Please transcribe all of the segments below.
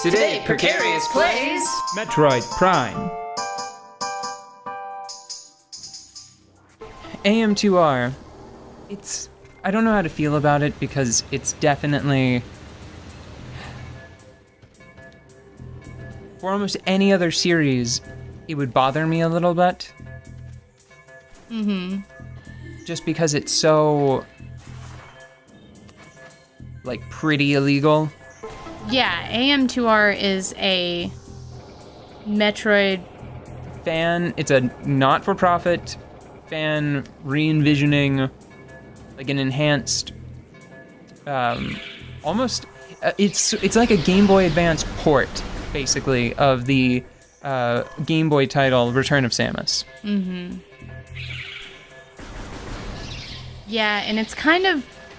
Today, Precarious plays Metroid Prime. AM2R. I don't know how to feel about it because it's definitely... For almost any other series, it would bother me a little bit. Mm-hmm. Just because it's so... like, pretty illegal. Yeah, AM2R is a Metroid... It's a not-for-profit fan re-envisioning, like an enhanced, almost, it's like a Game Boy Advance port, basically, of the Game Boy title Return of Samus. Mm-hmm. Yeah, and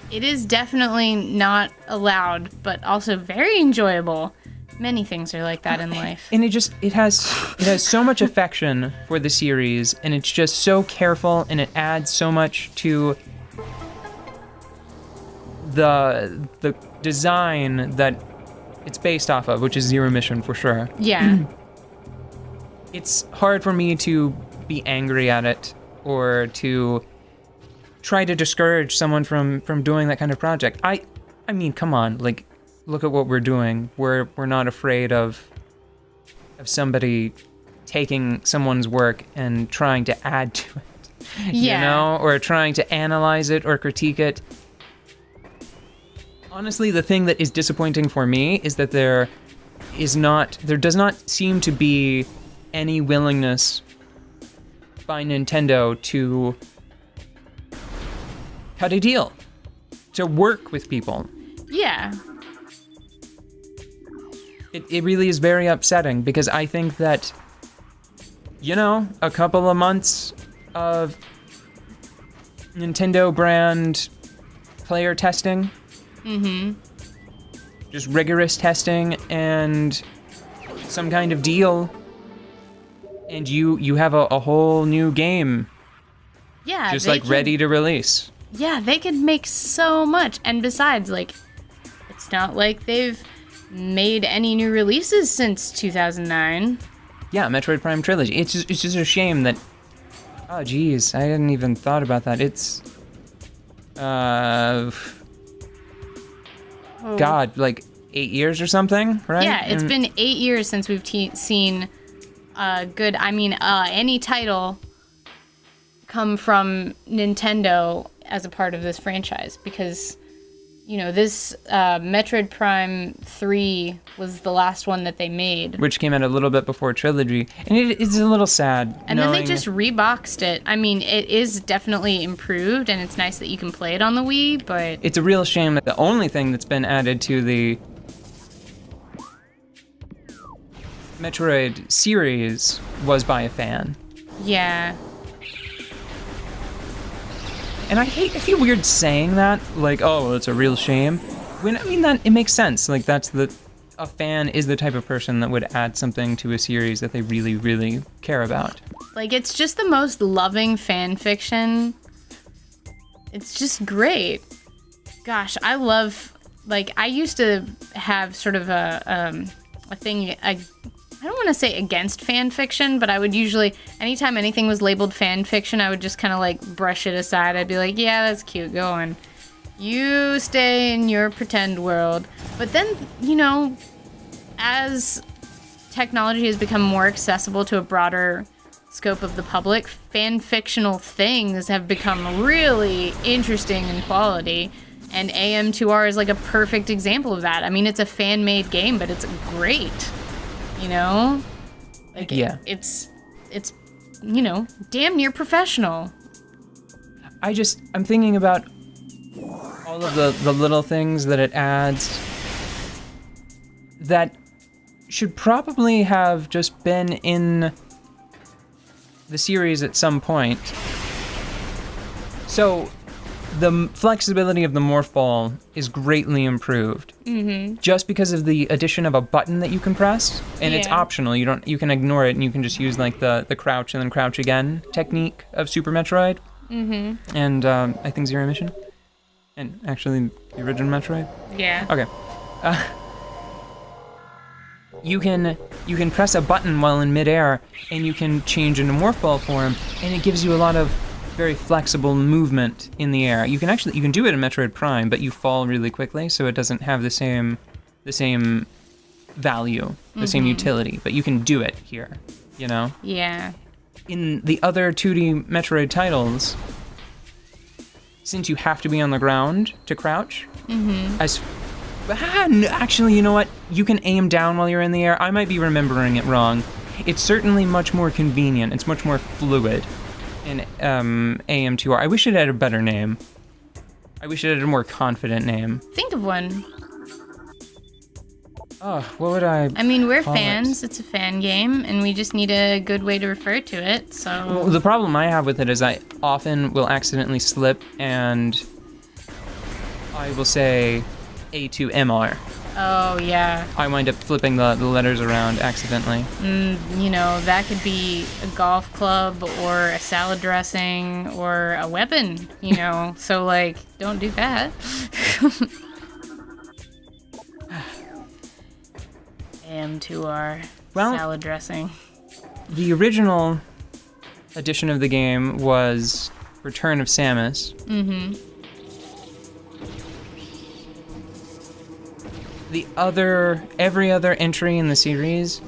it is definitely not allowed, but also very enjoyable. Many things are like that in life. And it has so much affection for the series, and it's just so careful, and it adds so much to the design that it's based off of, which is Zero Mission for sure. Yeah. It's hard for me to be angry at it or to try to discourage someone from doing that kind of project. I mean, come on, like, look at what we're doing. We're not afraid of somebody taking someone's work and trying to add to it. Yeah. You know, or trying to analyze it or critique it. Honestly, the thing that is disappointing for me is that there does not seem to be any willingness by Nintendo to cut a deal, to work with people. Yeah. It really is very upsetting because I think that, you know, a couple of months of Nintendo brand player testing, just rigorous testing and some kind of deal, and you have a whole new game, Yeah. just like ready to release. Yeah, they could make so much. And besides, like, it's not like they've made any new releases since 2009. Yeah, Metroid Prime Trilogy. It's just a shame that... Oh, geez, I hadn't even thought about that. It's... God, like 8 years or something, right? Yeah, it's been 8 years since we've seen any title come from Nintendo as a part of this franchise, because, you know, this Metroid Prime 3 was the last one that they made. Which came out a little bit before Trilogy, and it's a little sad. And then they just reboxed it. I mean, it is definitely improved, and it's nice that you can play it on the Wii, but... It's a real shame that the only thing that's been added to the Metroid series was by a fan. Yeah. And I feel weird saying that, like, oh, it's a real shame. When I mean that, it makes sense. Like, a fan is the type of person that would add something to a series that they really, really care about. Like, it's just the most loving fan fiction. It's just great. Gosh, I love, like, I used to have sort of a thing, I don't want to say against fan fiction, but I would usually, anytime anything was labeled fan fiction, I would just kind of like brush it aside. I'd be like, yeah, that's cute, go on. You stay in your pretend world. But then, you know, as technology has become more accessible to a broader scope of the public, fan fictional things have become really interesting in quality. And AM2R is like a perfect example of that. I mean, it's a fan-made game, but it's great. You know? Like, yeah. It's, you know, damn near professional. I'm thinking about all of the little things that it adds that should probably have just been in the series at some point. So, the flexibility of the morph ball is greatly improved. Just because of the addition of a button that you can press, and it's optional. You can ignore it, and you can just use like the crouch and then crouch again technique of Super Metroid. And I think Zero Mission, and actually the original Metroid. Yeah. Okay. you can press a button while in midair, and you can change into morph ball form, and it gives you a lot of very flexible movement in the air. You can do it in Metroid Prime, but you fall really quickly, so it doesn't have the same value, the same utility. But you can do it here, you know? Yeah. In the other 2D Metroid titles, since you have to be on the ground to crouch, actually, you know what? You can aim down while you're in the air. I might be remembering it wrong. It's certainly much more convenient. It's much more fluid in AM2R. I wish it had a better name. I wish it had a more confident name. Think of one. Oh, what would I mean, we're call fans. It's a fan game, and we just need a good way to refer to it, so... Well, the problem I have with it is I often will accidentally slip, and I will say A2MR. Oh, yeah. I wind up flipping the letters around accidentally. You know, that could be a golf club or a salad dressing or a weapon, you know? So, like, don't do that. AM2R salad dressing. The original edition of the game was Return of Samus. Every other entry in the series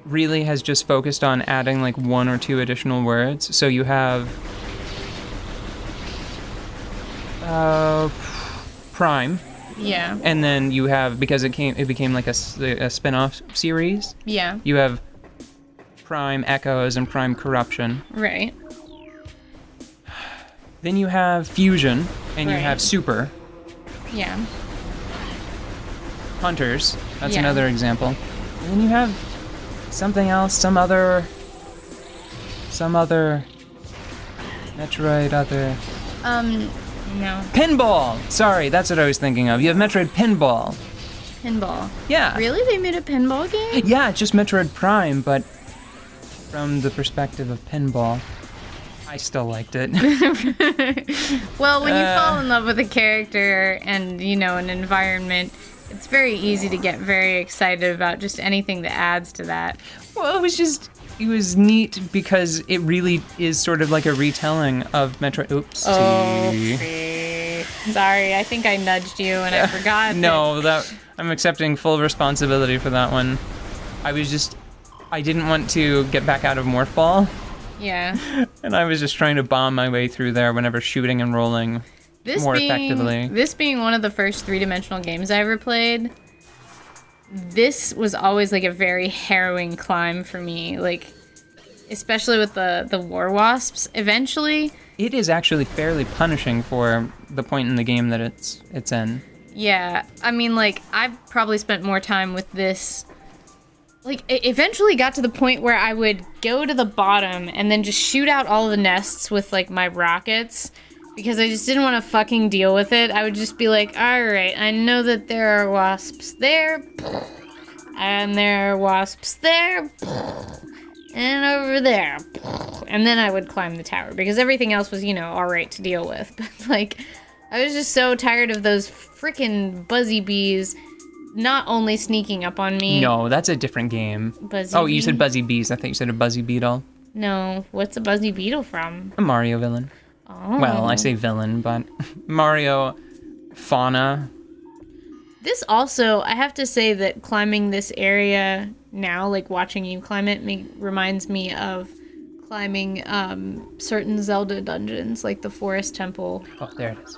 really has just focused on adding like 1 or 2 additional words. So you have Prime. Yeah. And then you have, because it became like a spin-off series. Yeah. You have Prime Echoes and Prime Corruption. Right. Then you have Fusion, and you Right. have Super. Yeah. Hunters, that's Yeah. another example. And then you have something else, some other Metroid other... No. Pinball! Sorry, that's what I was thinking of. You have Metroid Pinball. Pinball. Yeah. Really? They made a pinball game? Yeah, it's just Metroid Prime, but from the perspective of pinball. I still liked it. Well, when you fall in love with a character and, you know, an environment, it's very easy to get very excited about just anything that adds to that. Well, it was neat because it really is sort of like a retelling of Metroid. Oops. Sorry, I think I nudged you and I forgot. No, I'm accepting full responsibility for that one. I didn't want to get back out of Morph Ball. Yeah. And I was just trying to bomb my way through there whenever shooting and rolling effectively. This being one of the first 3-dimensional games I ever played, this was always like a very harrowing climb for me, like especially with the war wasps. Eventually, it is actually fairly punishing for the point in the game that it's in. Yeah, I mean, like, I've probably spent more time with this. Like, it eventually got to the point where I would go to the bottom and then just shoot out all the nests with, like, my rockets, because I just didn't want to fucking deal with it. I would just be like, alright, I know that there are wasps there, and there are wasps there, and over there. And then I would climb the tower, because everything else was, you know, alright to deal with. But, like, I was just so tired of those freaking buzzy bees not only sneaking up on me. No, that's a different game. Buzzy You said Buzzy Bees. I think you said a Buzzy Beetle. No, what's a Buzzy Beetle from? A Mario villain. Oh. Well, I say villain, but Mario fauna. This also, I have to say that climbing this area now, like watching you climb it, reminds me of climbing certain Zelda dungeons, like the Forest Temple. Oh, there it is.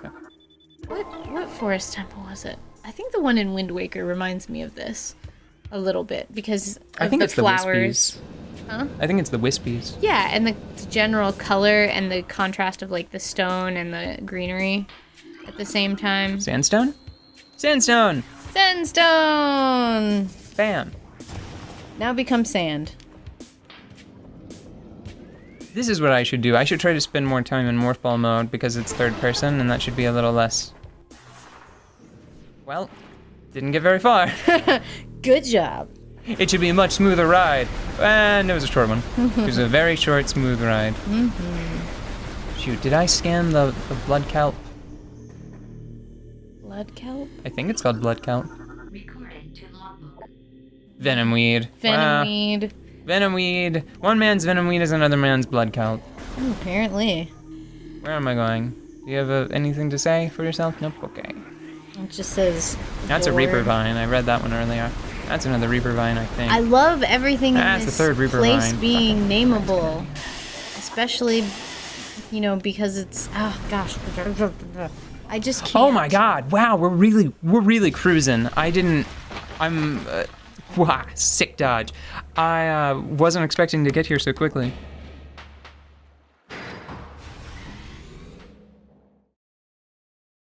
What Forest Temple was it? I think the one in Wind Waker reminds me of this a little bit because of the flowers. Huh? I think it's the Wispies. Yeah, and the general color and the contrast of like the stone and the greenery at the same time. Sandstone? Sandstone! Sandstone! Bam. Now become sand. This is what I should do. I should try to spend more time in Morph Ball mode because it's third person and that should be a little less... Well, didn't get very far. Good job. It should be a much smoother ride. And it was a short one. It was a very short, smooth ride. Mm-hmm. Shoot, did I scan the blood kelp? Blood kelp? I think it's called blood kelp. Recording to logbook. Venom weed. Venom weed. Venom weed. One man's venom weed is another man's blood cult. Apparently. Where am I going? Do you have anything to say for yourself? Nope. Okay. It just says. That's a Lord. Reaper Vine. I read that one earlier. That's another Reaper Vine, I think. I love everything in That's the this third Reaper place Vine. being nameable, especially, because it's gosh, I just can't. Oh my God! Wow, we're really cruising. Wow, sick dodge. I wasn't expecting to get here so quickly.